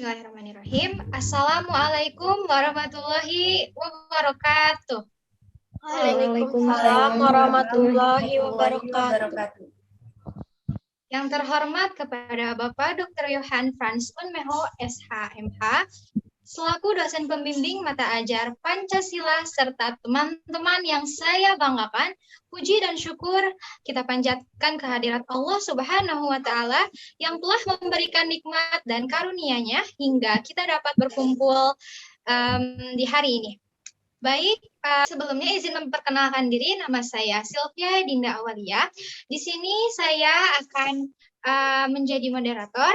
Bismillahirrahmanirrahim. Assalamualaikum warahmatullahi wabarakatuh. Waalaikumsalam warahmatullahi wabarakatuh. Yang terhormat kepada Bapak Dr. Johan Frans Unmeho, SHMH, selaku dosen pembimbing mata ajar Pancasila serta teman-teman yang saya banggakan, puji dan syukur kita panjatkan kehadirat Allah Subhanahu wa Ta'ala yang telah memberikan nikmat dan karunia-Nya hingga kita dapat berkumpul di hari ini. Baik, sebelumnya izin memperkenalkan diri, nama saya Sylvia Dinda Awalia. Di sini saya akan menjadi moderator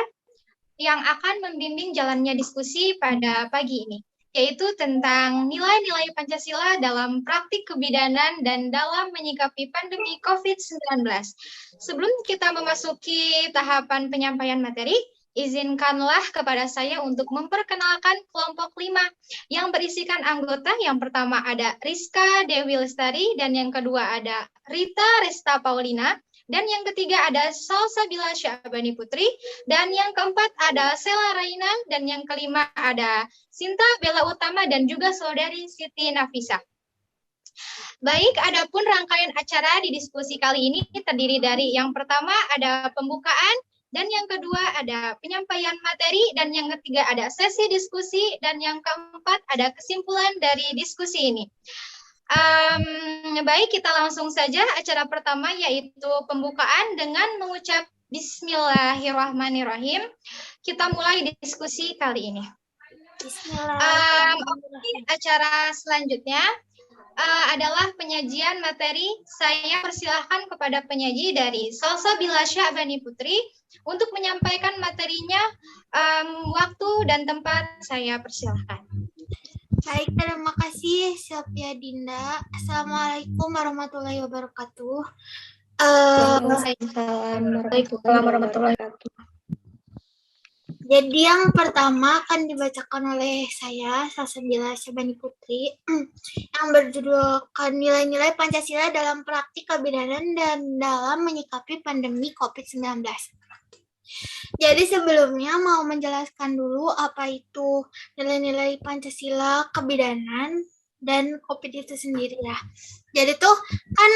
yang akan membimbing jalannya diskusi pada pagi ini, yaitu tentang nilai-nilai Pancasila dalam praktik kebidanan dan dalam menyikapi pandemi COVID-19. Sebelum kita memasuki tahapan penyampaian materi, izinkanlah kepada saya untuk memperkenalkan kelompok 5 yang berisikan anggota. Yang pertama ada Rizka Dewi Lestari, dan yang kedua ada Rita Resta Paulina, dan yang ketiga ada Salsabila Syabani Putri, dan yang keempat ada Sela Raina, dan yang kelima ada Sinta Bella Utama dan juga saudari Siti Nafisa. Baik, adapun rangkaian acara di diskusi kali ini terdiri dari yang pertama ada pembukaan, dan yang kedua ada penyampaian materi, dan yang ketiga ada sesi diskusi, dan yang keempat ada kesimpulan dari diskusi ini. Baik, kita langsung saja acara pertama, yaitu pembukaan dengan mengucap Bismillahirrahmanirrahim. Kita mulai diskusi kali ini. Acara selanjutnya adalah penyajian materi. Saya persilahkan kepada penyaji dari Salsabila Syabani Putri untuk menyampaikan materinya. Waktu dan tempat saya persilahkan. Baik, terima kasih Sylvia Dinda. Assalamualaikum warahmatullahi wabarakatuh. Waalaikumsalam warahmatullahi wabarakatuh. Jadi yang pertama akan dibacakan oleh saya, Salsabila Syabani Putri, yang berjudulkan nilai-nilai Pancasila dalam praktik kebidanan dan dalam menyikapi pandemi COVID-19. Jadi sebelumnya mau menjelaskan dulu apa itu nilai-nilai Pancasila, kebidanan, dan COVID itu sendiri ya. Jadi tuh kan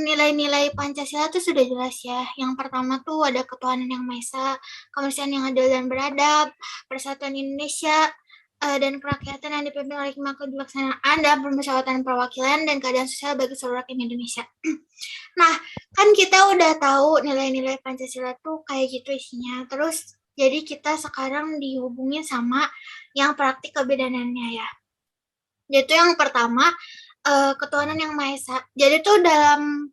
nilai-nilai Pancasila tuh sudah jelas ya. Yang pertama tuh ada ketuhanan yang maha esa, kemanusiaan yang adil dan beradab, persatuan Indonesia, dan kerakyatan yang dipimpin oleh hikmah kebijaksanaan dan permusyawaratan perwakilan dan keadaan sosial bagi seluruh rakyat Indonesia. Nah, kan kita udah tahu nilai-nilai Pancasila tuh kayak gitu isinya. Terus jadi kita sekarang dihubungin sama yang praktik kebidanannya ya. Yaitu yang pertama, ketuhanan yang maha esa. Jadi tuh dalam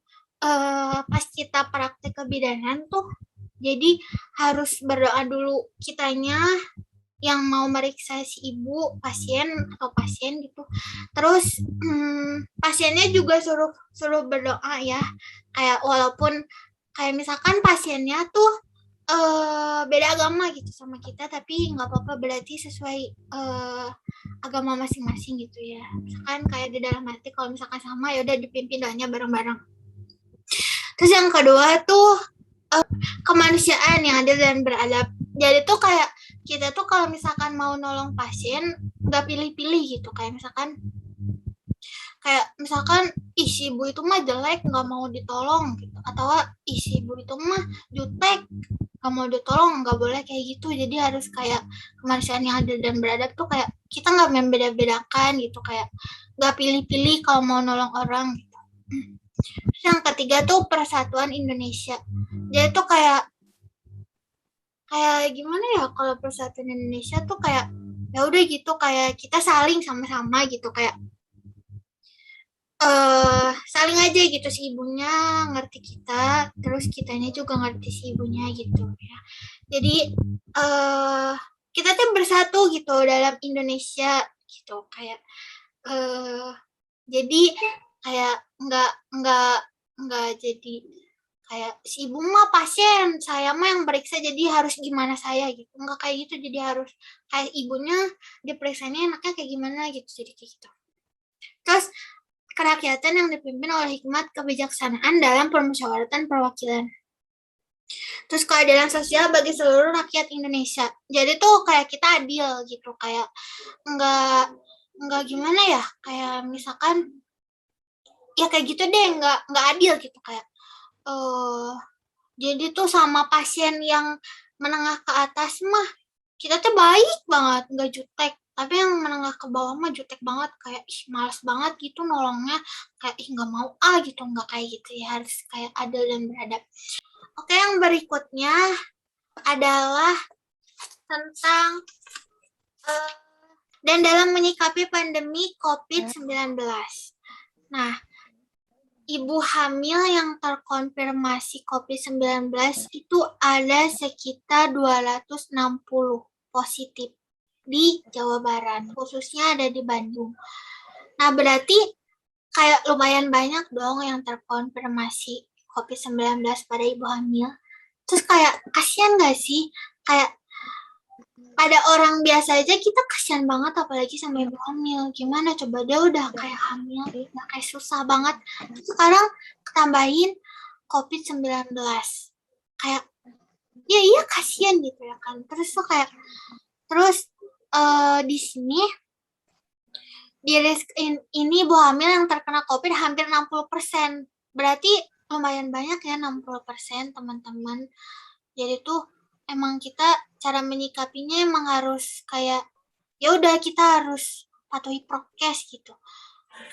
pas kita praktik kebidanan tuh, jadi harus berdoa dulu kitanya yang mau meriksa si ibu pasien gitu. Terus pasiennya juga suruh berdoa ya. Kayak walaupun kayak misalkan pasiennya tuh beda agama gitu sama kita, tapi nggak apa-apa, berarti sesuai agama masing-masing gitu ya. Misalkan kayak di dalam hati kalau misalkan sama ya udah dipimpin doanya bareng-bareng. Terus yang kedua tuh kemanusiaan yang adil dan beradab. Jadi tuh kayak kita tuh kalau misalkan mau nolong pasien nggak pilih-pilih gitu. Kayak misalkan si ibu itu mah jelek nggak mau ditolong gitu, atau si ibu itu mah jutek nggak mau ditolong, nggak boleh kayak gitu. Jadi harus kayak kemanusiaan yang adil dan beradab tuh kayak kita nggak membeda-bedakan gitu, kayak nggak pilih-pilih kalau mau nolong orang gitu. Terus yang ketiga tuh persatuan Indonesia. Jadi tuh kayak gimana ya, kalau persatuan Indonesia tuh kayak ya udah gitu, kayak kita saling sama-sama gitu, kayak saling aja gitu, si ibunya ngerti kita, terus kitanya juga ngerti si ibunya gitu ya. Jadi kita tuh bersatu gitu dalam Indonesia gitu, kayak jadi kayak nggak jadi kayak si ibu mah pasien, saya mah yang periksa jadi harus gimana saya gitu, nggak kayak gitu. Jadi harus kayak ibunya diperiksanya enaknya kayak gimana gitu, jadi kayak gitu. Terus kerakyatan yang dipimpin oleh hikmat kebijaksanaan dalam permusyawaratan perwakilan. Terus keadilan sosial bagi seluruh rakyat Indonesia. Jadi tuh kayak kita adil gitu, kayak nggak gimana ya, kayak misalkan ya kayak gitu deh, nggak adil gitu, kayak jadi tuh sama pasien yang menengah ke atas mah kita tuh baik banget, nggak jutek. Tapi yang menengah ke bawah mah jutek banget, kayak ih males banget gitu nolongnya, kayak ih nggak mau gitu, nggak kayak gitu ya, harus kayak adil dan beradab. Oke, yang berikutnya adalah tentang dan dalam menyikapi pandemi COVID-19. Nah, ibu hamil yang terkonfirmasi COVID-19 itu ada sekitar 260 positif di Jawa Barat, khususnya ada di Bandung. Nah, berarti kayak lumayan banyak dong yang terkonfirmasi COVID-19 pada ibu hamil. Terus kayak kasihan gak sih? Kayak pada orang biasa aja kita kasihan banget, apalagi sama ibu hamil. Gimana coba, dia udah kayak hamil, udah kayak susah banget. Sekarang ketambahin COVID-19. Kayak, ya iya kasihan gitu ya kan. Terus tuh kayak, di sini, ini ibu hamil yang terkena COVID hampir 60%. Berarti lumayan banyak ya 60% teman-teman. Jadi tuh emang kita cara menyikapinya emang harus kayak ya udah kita harus patuhi prokes gitu.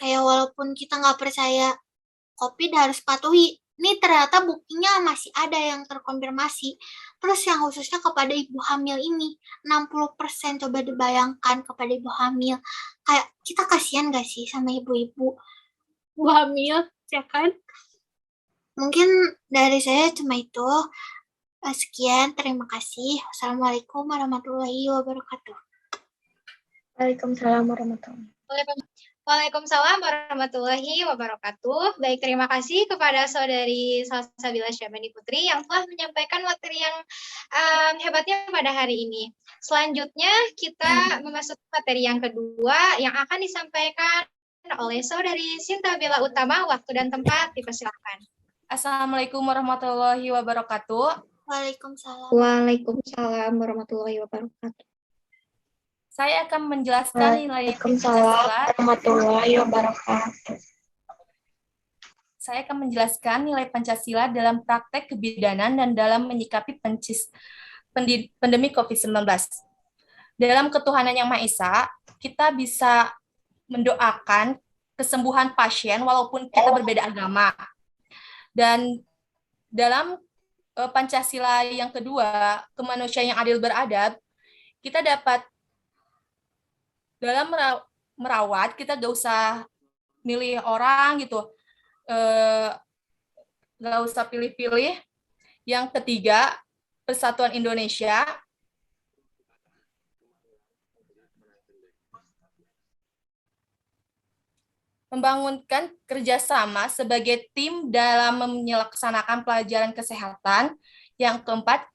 Kayak walaupun kita nggak percaya COVID harus patuhi. Ini ternyata buktinya masih ada yang terkonfirmasi. Terus yang khususnya kepada ibu hamil ini, 60% coba dibayangkan kepada ibu hamil. Kayak kita kasihan gak sih sama ibu-ibu hamil, ya kan? Mungkin dari saya cuma itu. Sekian, terima kasih. Wassalamualaikum warahmatullahi wabarakatuh. Waalaikumsalam warahmatullahi wabarakatuh. Waalaikumsalam warahmatullahi wabarakatuh. Baik, terima kasih kepada Saudari Salsabila Syabani Putri yang telah menyampaikan materi yang hebatnya pada hari ini. Selanjutnya kita memasuki materi yang kedua yang akan disampaikan oleh Saudari Sinta Bella Utama. Waktu dan tempat dipersilakan. Assalamualaikum warahmatullahi wabarakatuh. Waalaikumsalam. Waalaikumsalam warahmatullahi wabarakatuh. Saya akan menjelaskan nilai Waalaikumsalam warahmatullahi wabarakatuh. Saya akan menjelaskan nilai Pancasila dalam praktek kebidanan dan dalam menyikapi pandemi COVID-19. Dalam ketuhanan yang Maha Esa, kita bisa mendoakan kesembuhan pasien walaupun kita berbeda agama. Dan dalam Pancasila yang kedua, kemanusiaan yang adil beradab, kita dapat dalam merawat, kita gak usah milih orang gitu, gak usah pilih-pilih. Yang ketiga, Persatuan Indonesia. Membangunkan kerjasama sebagai tim dalam melaksanakan pelajaran kesehatan. Yang keempat,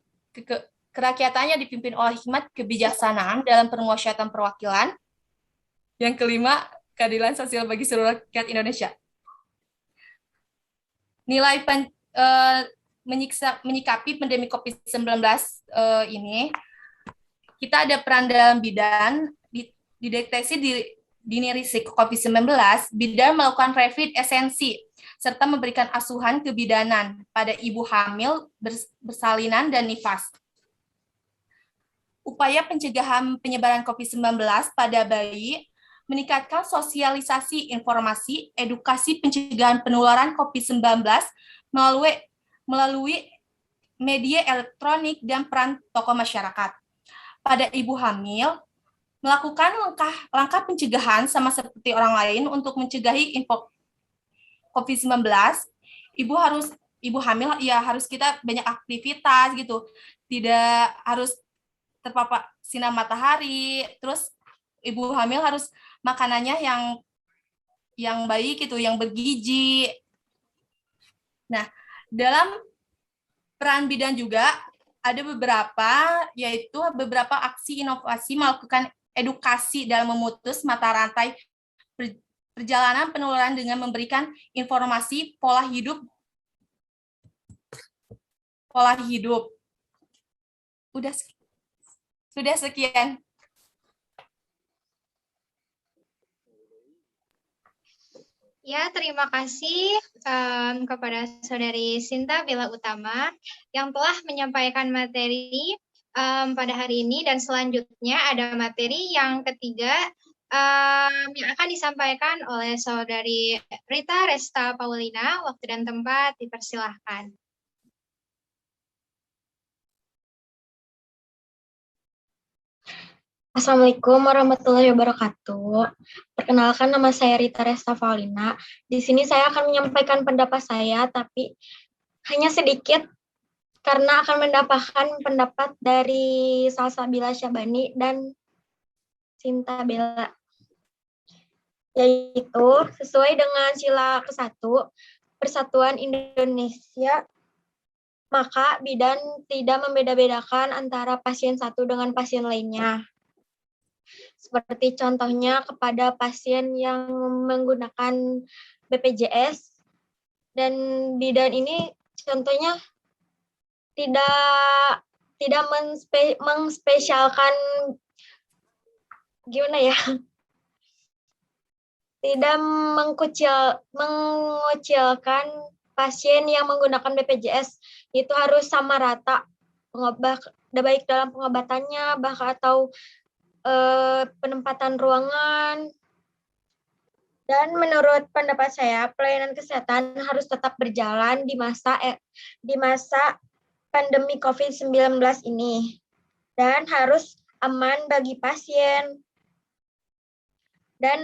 kerakyatannya dipimpin oleh hikmat kebijaksanaan dalam penguasaan perwakilan. Yang kelima, keadilan sosial bagi seluruh rakyat Indonesia. Nilai menyikapi pandemi COVID-19 ini, kita ada peran dalam bidang dideteksi dini risiko COVID-19, bidan melakukan rapid esensi, serta memberikan asuhan kebidanan pada ibu hamil, bersalinan, dan nifas. Upaya pencegahan penyebaran COVID-19 pada bayi, meningkatkan sosialisasi informasi, edukasi pencegahan penularan COVID-19 melalui media elektronik dan peran tokoh masyarakat. Pada ibu hamil, melakukan langkah pencegahan sama seperti orang lain untuk mencegahi COVID-19. Ibu hamil ya harus kita banyak aktivitas gitu, tidak harus terpapar sinar matahari. Terus ibu hamil harus makanannya yang baik gitu, yang bergizi. Nah, dalam peran bidan juga ada beberapa aksi inovasi melakukan edukasi dalam memutus mata rantai perjalanan penularan dengan memberikan informasi pola hidup pola hidup. Sudah sekian. Ya, terima kasih kepada Saudari Sinta Bella Utama yang telah menyampaikan materi pada hari ini, dan selanjutnya ada materi yang ketiga yang akan disampaikan oleh Saudari Rita Resta Paulina. Waktu dan tempat dipersilahkan. Assalamualaikum warahmatullahi wabarakatuh. Perkenalkan, nama saya Rita Resta Paulina. Di sini saya akan menyampaikan pendapat saya, tapi hanya sedikit karena akan mendapatkan pendapat dari Salsabila Syabani dan Sinta Bella. Yaitu sesuai dengan sila ke-1 Persatuan Indonesia, maka bidan tidak membeda-bedakan antara pasien satu dengan pasien lainnya. Seperti contohnya kepada pasien yang menggunakan BPJS, dan bidan ini contohnya tidak mengspesialkan, gimana ya, tidak mengucilkan pasien yang menggunakan BPJS. Itu harus sama rata, baik dalam pengobatannya, bahkan atau penempatan ruangan. Dan menurut pendapat saya, pelayanan kesehatan harus tetap berjalan di masa pandemi COVID-19 ini, dan harus aman bagi pasien dan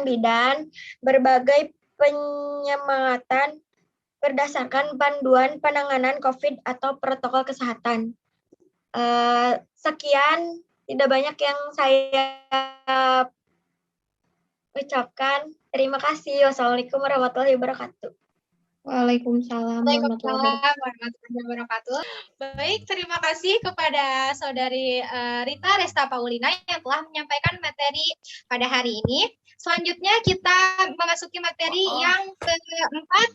bidan. Berbagai penyemangatan berdasarkan panduan penanganan COVID atau protokol kesehatan. Sekian, tidak banyak yang saya ucapkan. Terima kasih. Wassalamualaikum warahmatullahi wabarakatuh. Waalaikumsalam warahmatullahi wabarakatuh. Baik, terima kasih kepada Saudari Rita Resta Paulina yang telah menyampaikan materi pada hari ini. Selanjutnya kita memasuki materi yang keempat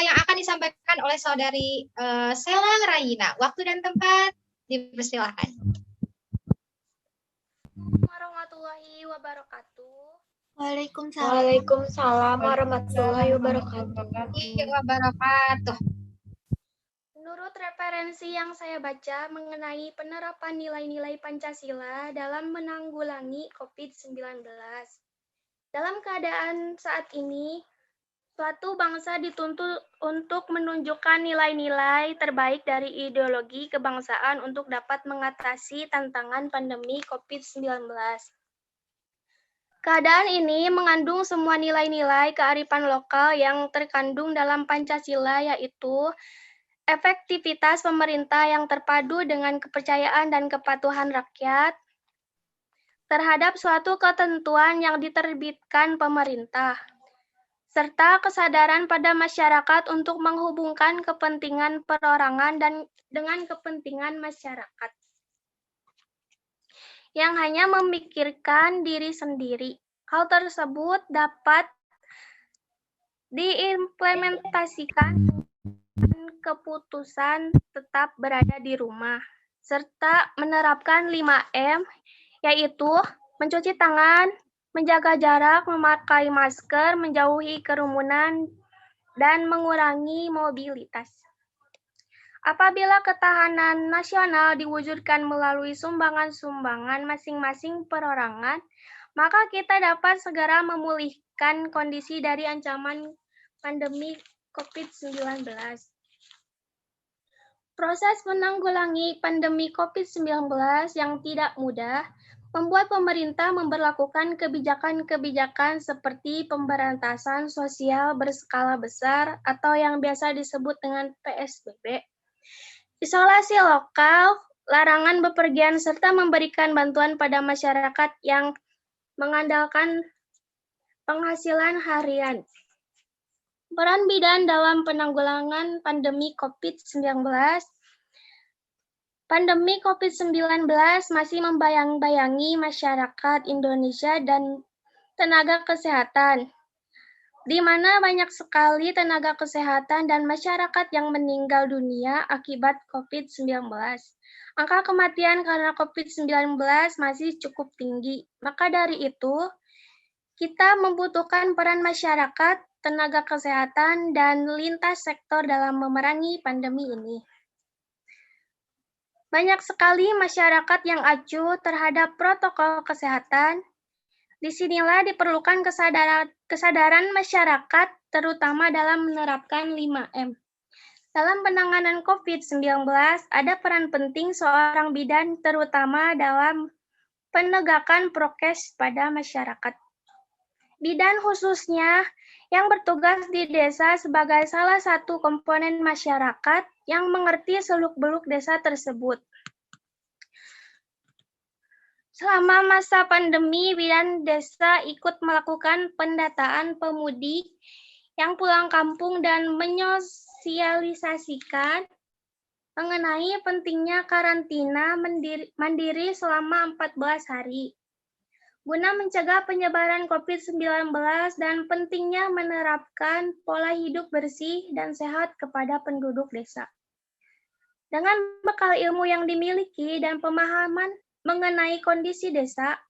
yang akan disampaikan oleh Saudari Sela Raina. Waktu dan tempat dipersilakan. Warahmatullahi wabarakatuh. Waalaikumsalam warahmatullahi wabarakatuh. Menurut referensi yang saya baca mengenai penerapan nilai-nilai Pancasila dalam menanggulangi COVID-19. Dalam keadaan saat ini, suatu bangsa dituntut untuk menunjukkan nilai-nilai terbaik dari ideologi kebangsaan untuk dapat mengatasi tantangan pandemi COVID-19. Keadaan ini mengandung semua nilai-nilai kearifan lokal yang terkandung dalam Pancasila, yaitu efektivitas pemerintah yang terpadu dengan kepercayaan dan kepatuhan rakyat terhadap suatu ketentuan yang diterbitkan pemerintah, serta kesadaran pada masyarakat untuk menghubungkan kepentingan perorangan dengan kepentingan masyarakat yang hanya memikirkan diri sendiri. Hal tersebut dapat diimplementasikan dengan keputusan tetap berada di rumah, serta menerapkan 5M, yaitu mencuci tangan, menjaga jarak, memakai masker, menjauhi kerumunan, dan mengurangi mobilitas. Apabila ketahanan nasional diwujudkan melalui sumbangan-sumbangan masing-masing perorangan, maka kita dapat segera memulihkan kondisi dari ancaman pandemi COVID-19. Proses menanggulangi pandemi COVID-19 yang tidak mudah membuat pemerintah memberlakukan kebijakan-kebijakan seperti pemberantasan sosial berskala besar atau yang biasa disebut dengan PSBB, isolasi lokal, larangan bepergian, serta memberikan bantuan pada masyarakat yang mengandalkan penghasilan harian. Peran bidan dalam penanggulangan pandemi COVID-19. Pandemi COVID-19 masih membayang-bayangi masyarakat Indonesia dan tenaga kesehatan. di mana banyak sekali tenaga kesehatan dan masyarakat yang meninggal dunia akibat COVID-19. Angka kematian karena COVID-19 masih cukup tinggi. Maka dari itu, kita membutuhkan peran masyarakat, tenaga kesehatan, dan lintas sektor dalam memerangi pandemi ini. Banyak sekali masyarakat yang acuh terhadap protokol kesehatan. Disinilah diperlukan kesadaran masyarakat, terutama dalam menerapkan 5M. Dalam penanganan COVID-19, ada peran penting seorang bidan, terutama dalam penegakan prokes pada masyarakat. Bidan khususnya yang bertugas di desa sebagai salah satu komponen masyarakat yang mengerti seluk-beluk desa tersebut. Selama masa pandemi, bidan desa ikut melakukan pendataan pemudik yang pulang kampung dan menyosialisasikan mengenai pentingnya karantina mandiri selama 14 hari. Guna mencegah penyebaran COVID-19 dan pentingnya menerapkan pola hidup bersih dan sehat kepada penduduk desa. Dengan bekal ilmu yang dimiliki dan pemahaman mengenai kondisi desa,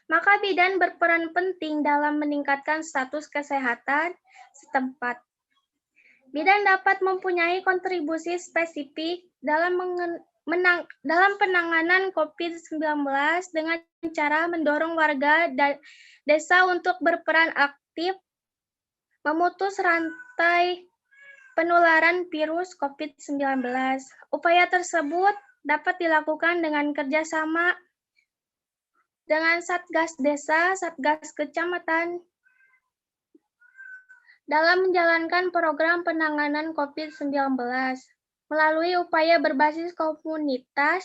maka bidan berperan penting dalam meningkatkan status kesehatan setempat. Bidan dapat mempunyai kontribusi spesifik dalam penanganan COVID-19 dengan cara mendorong warga desa untuk berperan aktif memutus rantai penularan virus COVID-19. Upaya tersebut dapat dilakukan dengan kerjasama dengan Satgas Desa, Satgas Kecamatan, dalam menjalankan program penanganan COVID-19. Melalui upaya berbasis komunitas,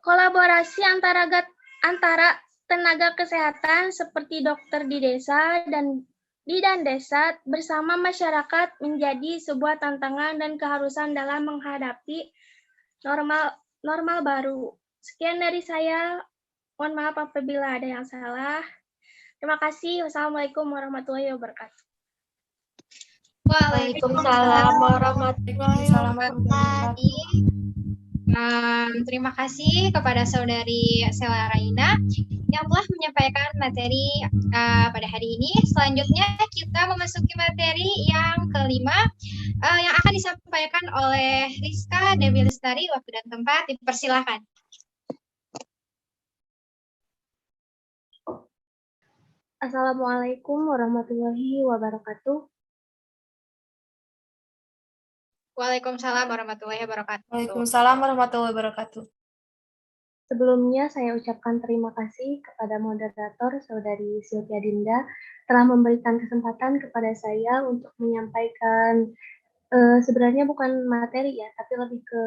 kolaborasi antara tenaga kesehatan seperti dokter di desa dan bidan desa bersama masyarakat menjadi sebuah tantangan dan keharusan dalam menghadapi normal baru. Sekian dari saya. Mohon maaf apabila ada yang salah. Terima kasih. Wassalamualaikum warahmatullahi wabarakatuh. Waalaikumsalam warahmatullahi wabarakatuh. Terima kasih kepada Saudari Sela Raina yang telah menyampaikan materi pada hari ini. Selanjutnya kita memasuki materi yang kelima yang akan disampaikan oleh Rizka Dewi Lestari. Waktu dan tempat dipersilakan. Assalamualaikum warahmatullahi wabarakatuh. Waalaikumsalam warahmatullahi wabarakatuh. Waalaikumsalam warahmatullahi wabarakatuh. Sebelumnya saya ucapkan terima kasih kepada moderator Saudari Sylvia Dinda telah memberikan kesempatan kepada saya untuk menyampaikan sebenarnya bukan materi ya, tapi lebih ke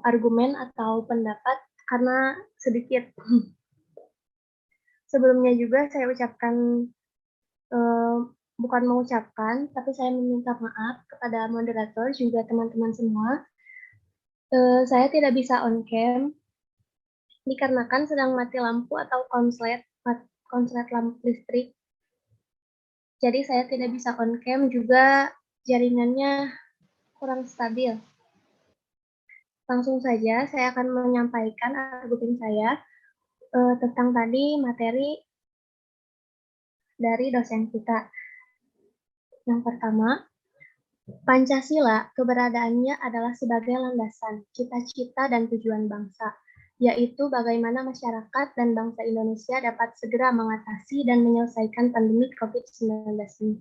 argumen atau pendapat karena sedikit. Sebelumnya juga saya ucapkan bukan mengucapkan, tapi saya meminta maaf kepada moderator juga teman-teman semua. Saya tidak bisa on cam dikarenakan sedang mati lampu atau konslet lampu listrik. Jadi saya tidak bisa on cam, juga jaringannya kurang stabil. Langsung saja saya akan menyampaikan argumen saya tentang tadi materi dari dosen kita. Yang pertama, Pancasila keberadaannya adalah sebagai landasan, cita-cita dan tujuan bangsa, yaitu bagaimana masyarakat dan bangsa Indonesia dapat segera mengatasi dan menyelesaikan pandemi COVID-19 ini.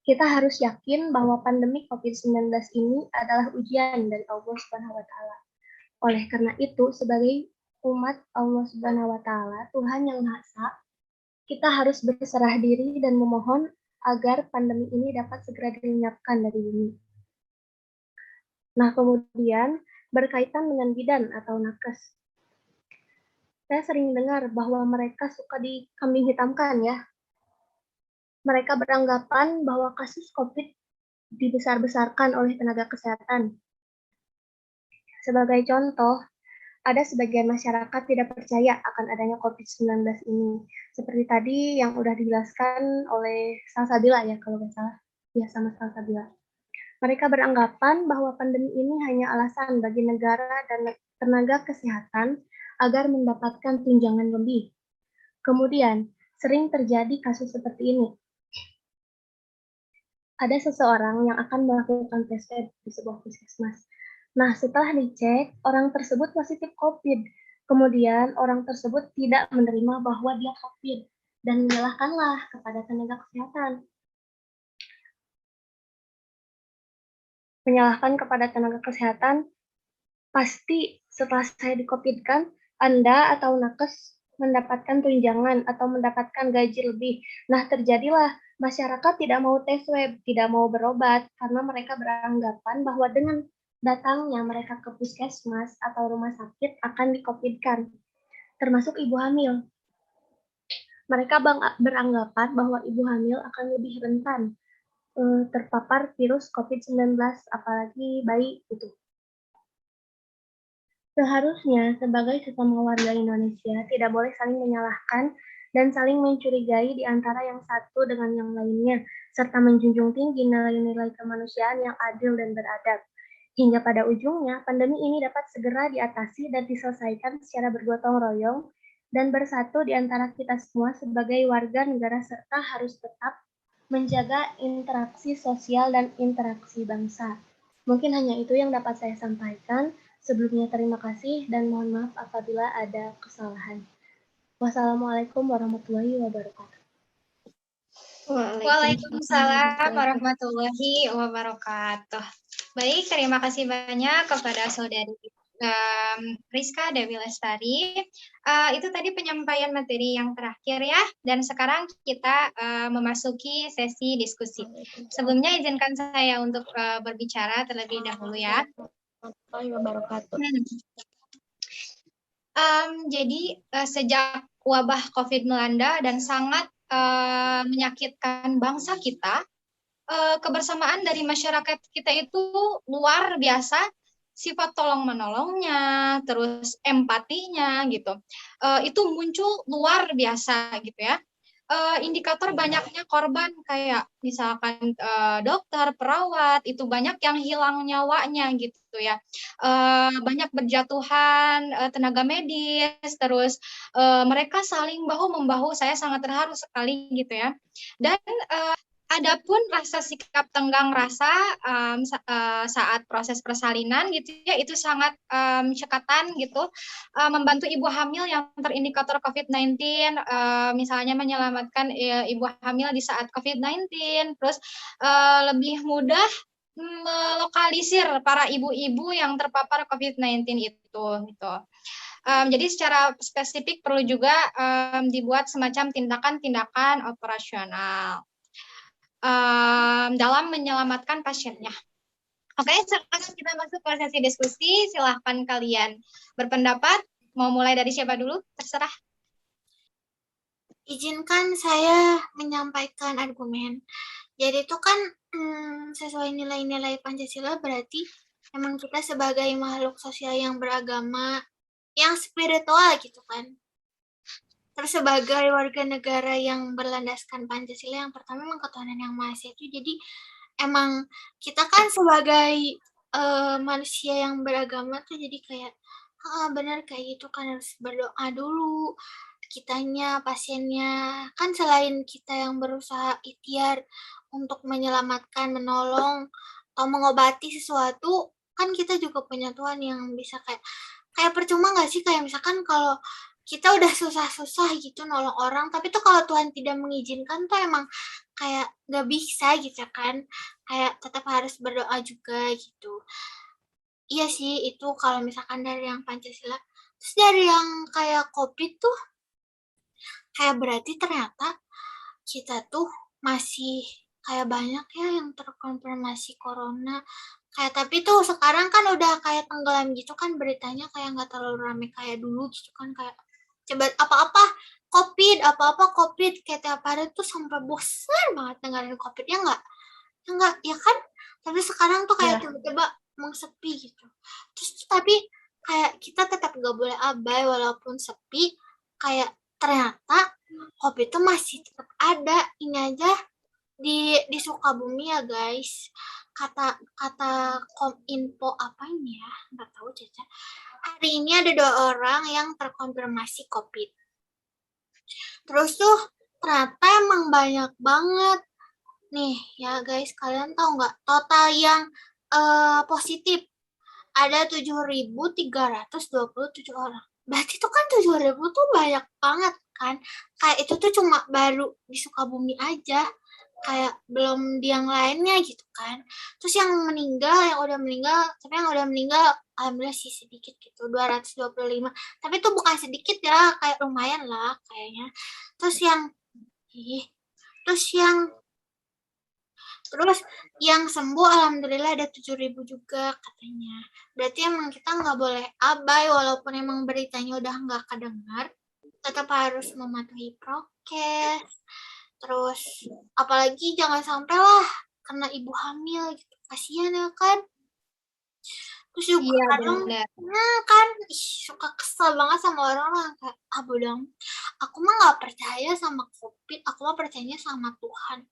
Kita harus yakin bahwa pandemi COVID-19 ini adalah ujian dari Allah Subhanahu wa Ta'ala. Oleh karena itu, sebagai umat Allah Subhanahu wa Ta'ala, Tuhan yang Maha Esa, kita harus berserah diri dan memohon agar pandemi ini dapat segera dilenyapkan dari bumi. Nah, kemudian berkaitan dengan bidan atau nakes. Saya sering dengar bahwa mereka suka dikambing hitamkan ya. Mereka beranggapan bahwa kasus COVID dibesar-besarkan oleh tenaga kesehatan. Sebagai contoh, ada sebagian masyarakat tidak percaya akan adanya COVID-19 ini. Seperti tadi yang udah dijelaskan oleh Salsabila ya, kalau nggak salah. Ya, sama Salsabila. Mereka beranggapan bahwa pandemi ini hanya alasan bagi negara dan tenaga kesehatan agar mendapatkan tunjangan lebih. Kemudian, sering terjadi kasus seperti ini. Ada seseorang yang akan melakukan tes swab di sebuah puskesmas. Nah, setelah dicek, orang tersebut positif COVID. Kemudian, orang tersebut tidak menerima bahwa dia COVID dan menyalahkanlah kepada tenaga kesehatan. Menyalahkan kepada tenaga kesehatan, pasti setelah saya di-COVID-kan, Anda atau nakes mendapatkan tunjangan atau mendapatkan gaji lebih. Nah, terjadilah masyarakat tidak mau tes swab, tidak mau berobat, karena mereka beranggapan bahwa dengan datangnya mereka ke puskesmas atau rumah sakit akan di-COVID-kan, termasuk ibu hamil. Mereka beranggapan bahwa ibu hamil akan lebih rentan terpapar virus COVID-19, apalagi bayi itu. Seharusnya, sebagai sesama warga Indonesia, tidak boleh saling menyalahkan dan saling mencurigai di antara yang satu dengan yang lainnya, serta menjunjung tinggi nilai-nilai kemanusiaan yang adil dan beradab. Hingga pada ujungnya, pandemi ini dapat segera diatasi dan diselesaikan secara bergotong royong dan bersatu di antara kita semua sebagai warga negara, serta harus tetap menjaga interaksi sosial dan interaksi bangsa. Mungkin hanya itu yang dapat saya sampaikan. Sebelumnya terima kasih dan mohon maaf apabila ada kesalahan. Wassalamualaikum warahmatullahi wabarakatuh. Waalaikumsalam warahmatullahi wabarakatuh. Baik, terima kasih banyak kepada Saudari Rizka Dewi Lestari. Itu tadi penyampaian materi yang terakhir ya. Dan sekarang kita memasuki sesi diskusi. Sebelumnya izinkan saya untuk berbicara terlebih dahulu ya. Wabarakatuh. Jadi sejak wabah COVID melanda dan sangat menyakitkan bangsa kita, kebersamaan dari masyarakat kita itu luar biasa, sifat tolong menolongnya, terus empatinya gitu, itu muncul luar biasa gitu ya. Indikator banyaknya korban kayak misalkan dokter, perawat, itu banyak yang hilang nyawanya gitu ya. Banyak berjatuhan tenaga medis, terus mereka saling bahu-membahu, saya sangat terharu sekali gitu ya. Dan adapun rasa sikap tenggang rasa saat proses persalinan gitu ya, itu sangat cekatan gitu, membantu ibu hamil yang terindikator COVID-19, misalnya menyelamatkan ibu hamil di saat COVID-19, terus lebih mudah melokalisir para ibu-ibu yang terpapar COVID-19 itu gitu. Jadi secara spesifik perlu juga dibuat semacam tindakan-tindakan operasional dalam menyelamatkan pasiennya. Oke, sekarang kita masuk ke sesi diskusi. Silahkan kalian berpendapat. Mau mulai dari siapa dulu? Terserah. Izinkan saya menyampaikan argumen. Jadi itu kan sesuai nilai-nilai Pancasila, berarti memang kita sebagai makhluk sosial yang beragama, yang spiritual gitu kan. Terus sebagai warga negara yang berlandaskan Pancasila, yang pertama memang ketuhanan yang Maha Esa itu, jadi emang kita kan sebagai manusia yang beragama tuh jadi kayak benar kayak gitu kan, harus berdoa dulu kitanya, pasiennya, kan selain kita yang berusaha ikhtiar untuk menyelamatkan, menolong, atau mengobati sesuatu, kan kita juga punya Tuhan yang bisa kayak percuma nggak sih, kayak misalkan kalau kita udah susah-susah gitu nolong orang, tapi tuh kalau Tuhan tidak mengizinkan tuh emang kayak nggak bisa gitu kan, kayak tetap harus berdoa juga gitu. Iya sih, itu kalau misalkan dari yang Pancasila. Terus dari yang kayak COVID tuh, kayak berarti ternyata kita tuh masih kayak banyak ya yang terkonfirmasi corona. Kayak tapi tuh sekarang kan udah kayak tenggelam gitu kan beritanya, kayak nggak terlalu rame kayak dulu gitu kan, kayak coba apa-apa COVID, kayak tiap hari tuh sampai bosan banget dengerin COVID, ya enggak, ya kan? Tapi sekarang tuh kayak tiba-tiba mau sepi gitu. Terus tapi kayak kita tetap gak boleh abai walaupun sepi, kayak ternyata kopi itu masih tetap ada. Ini aja di Sukabumi ya guys, kata Kominfo apa ini ya, nggak tahu Caca, hari ini ada 2 orang yang terkonfirmasi COVID. Terus tuh ternyata emang banyak banget nih ya guys, kalian tahu nggak total yang positif ada 7.327 orang. Berarti itu kan 7.000 tuh banyak banget kan. Kayak itu tuh cuma baru di Sukabumi aja. Kayak belum di yang lainnya gitu kan. Terus yang udah meninggal, tapi yang udah meninggal alhamdulillah sih sedikit gitu, 225. Tapi itu bukan sedikit ya, kayak lumayan lah kayaknya. Terus yang sembuh alhamdulillah ada 7.000 juga katanya. Berarti emang kita nggak boleh abai walaupun emang beritanya udah nggak kedengar, tetap harus mematuhi prokes. Terus apalagi jangan sampai lah kena ibu hamil gitu, kasihan ya kan. Terus juga kadang kan suka kesel banget sama orang-orang kayak bodoh amat. Aku mah nggak percaya sama COVID, aku mah percayanya sama Tuhan.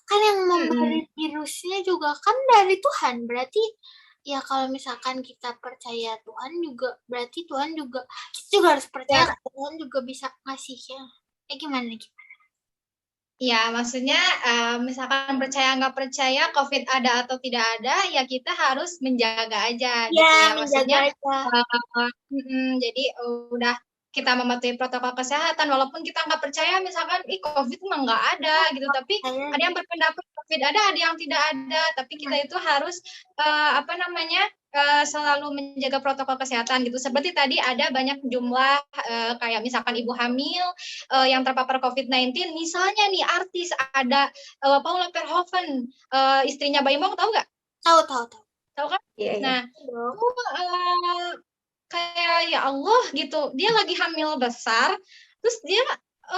Kan yang memberi virusnya juga kan dari Tuhan. Berarti ya kalau misalkan kita percaya Tuhan juga, berarti Tuhan juga, kita juga harus percaya Tuhan juga bisa ngasihnya. Gimana? Ya, maksudnya misalkan percaya nggak percaya COVID ada atau tidak ada, ya kita harus menjaga aja gitu ya. Maksudnya, jadi udah kita mematuhi protokol kesehatan, walaupun kita nggak percaya misalkan, COVID mah nggak ada gitu, tapi ada yang berpendapat COVID ada yang tidak ada, tapi kita itu harus selalu menjaga protokol kesehatan gitu. Seperti tadi ada banyak jumlah kayak misalkan ibu hamil yang terpapar COVID-19, misalnya nih artis ada Paula Verhoeven, istrinya Baimong, tahu nggak? Tahu kan? Iya. Nah, kayak ya Allah gitu, dia lagi hamil besar, terus dia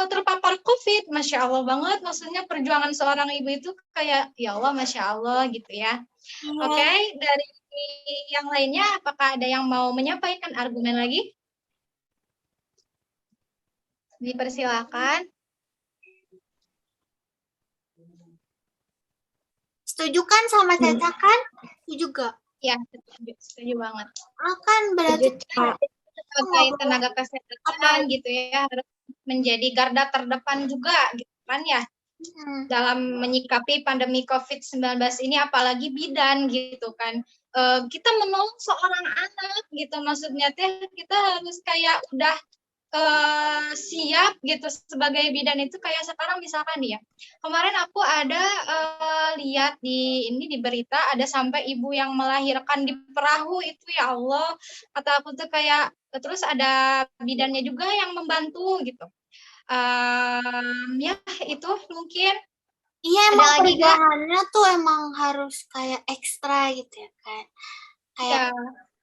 terpapar COVID, Masya Allah banget, maksudnya perjuangan seorang ibu itu kayak, ya Allah, Masya Allah gitu ya. Oke, dari yang lainnya, apakah ada yang mau menyampaikan argumen lagi? Dipersilakan. Setuju kan sama Caca kan? Setuju gak? Ya, setuju banget. Kan berarti sebagai tenaga kesehatan gitu ya, harus menjadi garda terdepan juga gitu kan ya. Dalam menyikapi pandemi COVID-19 ini, apalagi bidan gitu kan. Kita menolong seorang anak gitu, maksudnya kita harus kayak udah siap gitu sebagai bidan itu. Kayak sekarang misalkan ya, kemarin aku ada lihat di berita ada sampai ibu yang melahirkan di perahu itu, ya Allah, kata aku tuh kayak, terus ada bidannya juga yang membantu gitu. Ya itu mungkin. Iya, emang perjuangannya tuh emang harus kayak ekstra gitu ya kan. Kayak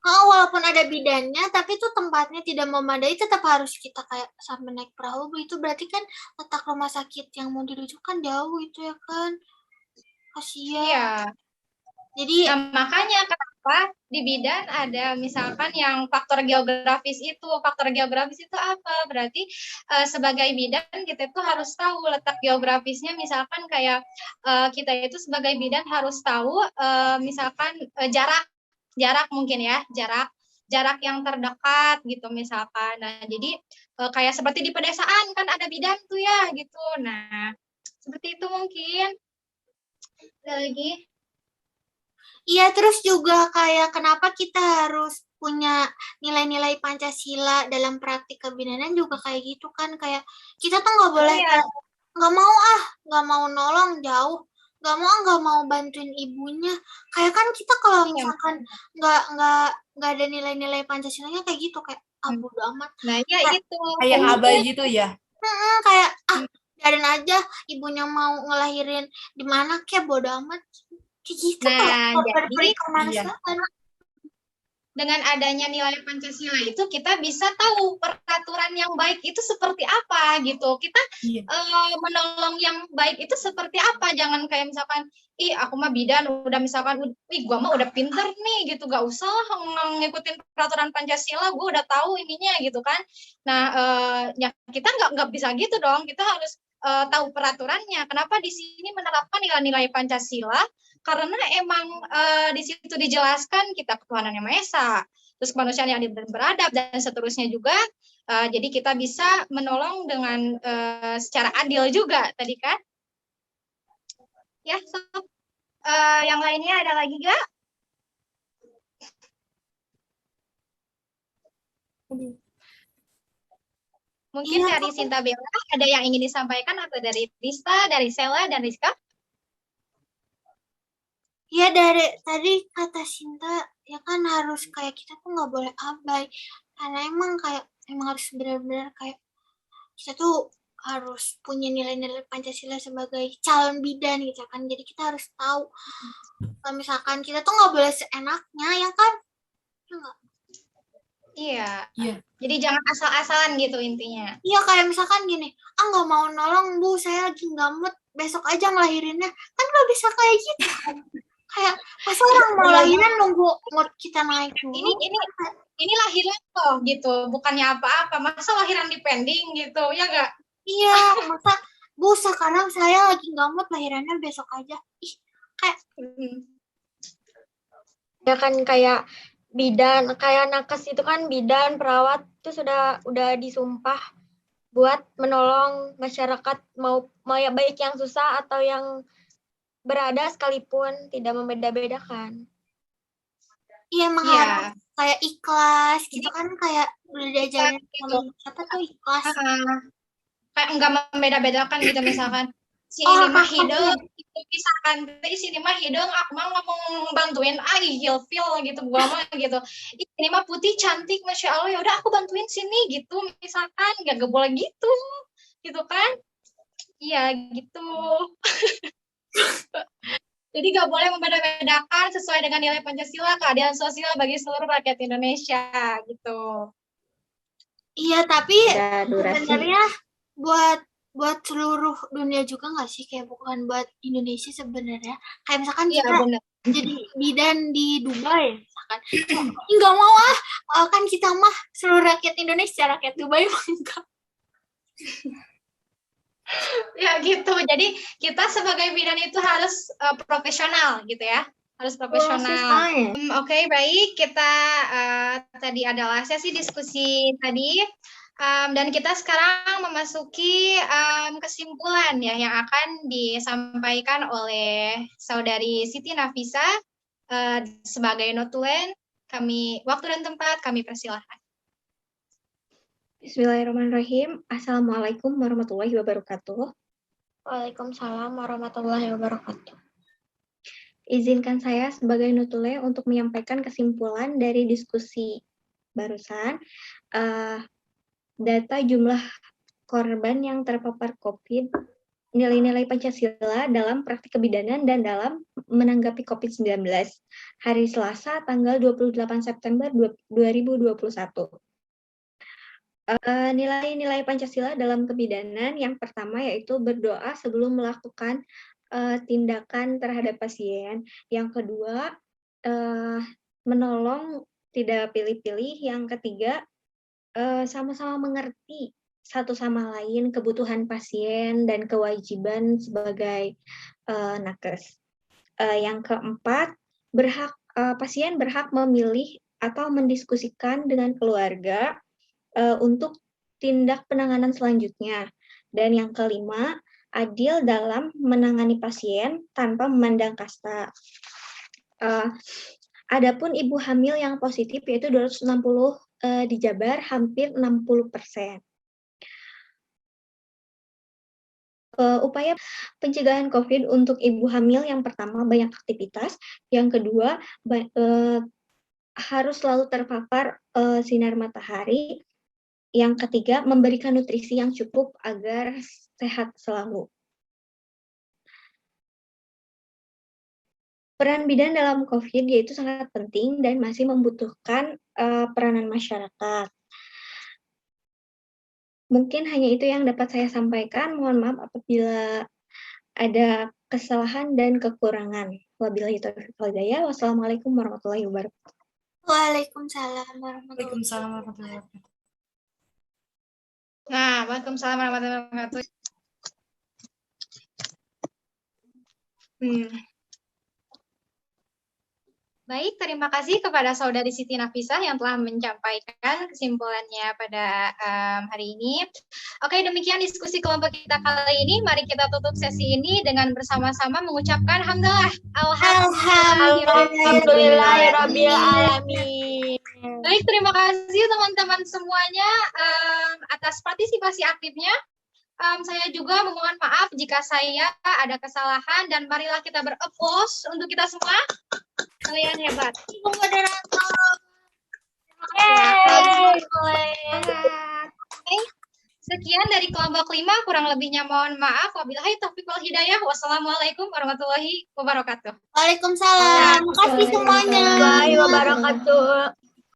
walaupun ada bidannya, tapi tuh tempatnya tidak memadai, tetap harus kita kayak sampai naik perahu. Itu berarti kan letak rumah sakit yang mau dirujukan jauh itu ya kan. Kasihan. Iya. Jadi makanya kenapa di bidan ada misalkan yang faktor geografis itu. Faktor geografis itu apa? Berarti sebagai bidan kita itu harus tahu letak geografisnya. Misalkan kayak kita itu sebagai bidan harus tahu misalkan jarak mungkin ya, jarak yang terdekat gitu misalkan. Nah, jadi kayak seperti di pedesaan kan ada bidan tuh ya gitu. Nah, seperti itu mungkin. Ada lagi? Iya, terus juga kayak kenapa kita harus punya nilai-nilai Pancasila dalam praktik kebidanan juga kayak gitu kan. Kayak kita tuh nggak boleh, nggak mau nolong jauh, nggak mau bantuin ibunya. Kayak kan kita kalau misalkan nggak ada nilai-nilai Pancasilanya kayak gitu, kayak bodo amat. Nah, ya itu kayak abai gitu ya. Kayak biarin aja ibunya mau ngelahirin di mana, kayak bodo amat. Gitu, nah, dengan adanya nilai Pancasila itu kita bisa tahu peraturan yang baik itu seperti apa gitu. Kita menolong yang baik itu seperti apa. Jangan kayak misalkan, ih aku mah bidan udah misalkan, ih gua mah udah pinter nih gitu, gak usah ngikutin peraturan Pancasila, gua udah tahu ininya gitu kan. Nah, ya kita nggak bisa gitu dong. Kita harus tahu peraturannya. Kenapa di sini menerapkan nilai-nilai Pancasila? Karena emang di situ dijelaskan kita ketuhanan yang Maha Esa, terus kemanusiaan yang adil dan beradab dan seterusnya juga. Jadi kita bisa menolong dengan secara adil juga tadi kan. Ya, so, yang lainnya ada lagi nggak? Mungkin Iya, dari Sinta Bella ada yang ingin disampaikan, atau dari Rista, dari Sela, dan Rizka? ya dari tadi kata Sinta ya kan harus kayak kita tuh nggak boleh abai karena emang harus benar-benar kayak kita tuh harus punya nilai-nilai Pancasila sebagai calon bidan gitu kan, jadi kita harus tahu kalau misalkan kita tuh nggak boleh seenaknya ya kan, ya nggak? Iya. Iya. Jadi jangan asal-asalan gitu intinya. Iya kayak misalkan gini, nggak mau nolong Bu, saya lagi nggak mood, besok aja ngelahirinnya, kan nggak bisa kayak gitu. Kayak masa orang mau lahiran nunggu mood kita naik dulu. Ini lahiran loh gitu, bukannya apa-apa. Masa lahiran dipending gitu, ya nggak? Iya, masa Bu sekarang saya lagi nggak mood, lahirannya besok aja. Ih, kayak Ya kan kayak bidan, kayak nakes itu kan bidan, perawat itu udah disumpah buat menolong masyarakat, mau ya baik yang susah atau yang berada sekalipun, tidak membeda-bedakan. iya emang harus kayak ikhlas gitu kan, kayak udah diajarin sama siapa tuh ikhlas. Kayak enggak membeda-bedakan gitu, misalkan si ini mah hidung, misalkan si ini mah hidung, aku mah nggak mau bantuin, ilfil gitu, gua mah gitu. Ini mah putih cantik, masya Allah, ya udah aku bantuin sini gitu, misalkan nggak boleh gitu kan? Iya gitu. Jadi nggak boleh membeda-bedakan, sesuai dengan nilai Pancasila, keadilan sosial bagi seluruh rakyat Indonesia gitu. Iya, tapi sebenarnya buat seluruh dunia juga nggak sih, kayak bukan buat Indonesia sebenarnya. Kayak misalkan kita jadi bidan di Dubai misalkan, nggak mau kan kita mah seluruh rakyat Indonesia, rakyat Dubai mah enggak. Ya gitu, jadi kita sebagai bidan itu harus profesional gitu ya, harus profesional. Oke, baik, kita tadi adalah sesi diskusi tadi, dan kita sekarang memasuki kesimpulan ya yang akan disampaikan oleh Saudari Siti Nafisa sebagai notulen. Waktu dan tempat kami persilahkan. Bismillahirrahmanirrahim. Assalamualaikum warahmatullahi wabarakatuh. Waalaikumsalam warahmatullahi wabarakatuh. Izinkan saya sebagai nutule untuk menyampaikan kesimpulan dari diskusi barusan. Data jumlah korban yang terpapar COVID, nilai-nilai Pancasila dalam praktik kebidanan dan dalam menanggapi COVID-19. Hari Selasa, tanggal 28 September 2021. Nilai-nilai Pancasila dalam kebidanan yang pertama yaitu berdoa sebelum melakukan tindakan terhadap pasien. Yang kedua, menolong tidak pilih-pilih. Yang ketiga, sama-sama mengerti satu sama lain kebutuhan pasien dan kewajiban sebagai nakes. Yang keempat, pasien berhak memilih atau mendiskusikan dengan keluarga untuk tindak penanganan selanjutnya. Dan yang kelima, adil dalam menangani pasien tanpa memandang kasta. Adapun ibu hamil yang positif yaitu 260 di Jabar, hampir 60%. Upaya pencegahan COVID untuk ibu hamil yang pertama banyak aktivitas, yang kedua harus selalu terpapar sinar matahari, yang ketiga memberikan nutrisi yang cukup agar sehat selalu. Peran bidan dalam COVID yaitu sangat penting dan masih membutuhkan peranan masyarakat. Mungkin hanya itu yang dapat saya sampaikan. Mohon maaf apabila ada kesalahan dan kekurangan. Wabillahi taufiq wal hidayah. Wassalamualaikum warahmatullahi wabarakatuh. Waalaikumsalam warahmatullahi Waalaikumsalam warahmatullahi wabarakatuh. Nah, waalaikumsalam warahmatullahi wabarakatuh. Baik, terima kasih kepada Saudari Siti Nafisah yang telah menyampaikan kesimpulannya pada hari ini. Oke, demikian diskusi kelompok kita kali ini. Mari kita tutup sesi ini dengan bersama-sama mengucapkan hamdalah. Alhamdulillahirabbil alamin. Baik, terima kasih teman-teman semuanya atas partisipasi aktifnya. Saya juga memohon maaf jika saya ada kesalahan dan marilah kita berapplaus untuk kita semua. Kalian hebat. Ibu moderator. Oke. Sekian dari kelompok 5, kurang lebihnya mohon maaf. Wabillahi taufiq wal hidayah. Wassalamualaikum warahmatullahi wabarakatuh. Waalaikumsalam. Terima kasih semuanya. Warahmatullahi wabarakatuh.